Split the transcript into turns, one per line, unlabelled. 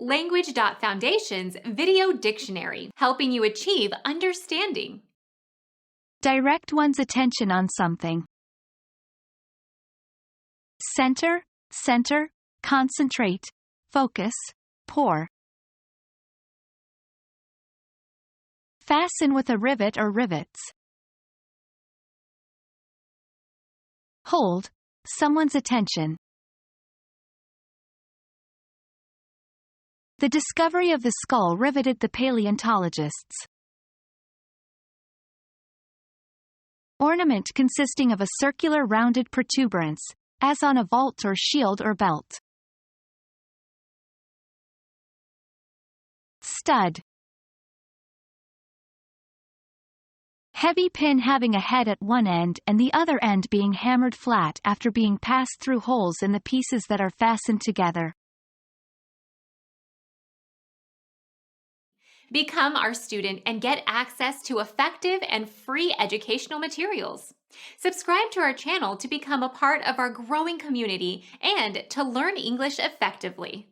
Language.Foundation's Video Dictionary, helping you achieve understanding.
Direct one's attention on something. Center, center, concentrate, focus, pour. Fasten with a rivet or rivets. Hold someone's attention. The discovery of the skull riveted the paleontologists. Ornament consisting of a circular rounded protuberance, as on a vault or shield or belt. Stud. Heavy pin having a head at one end and the other end being hammered flat after being passed through holes in the pieces that are fastened together.
Become our student and get access to effective and free educational materials. Subscribe to our channel to become a part of our growing community and to learn English effectively.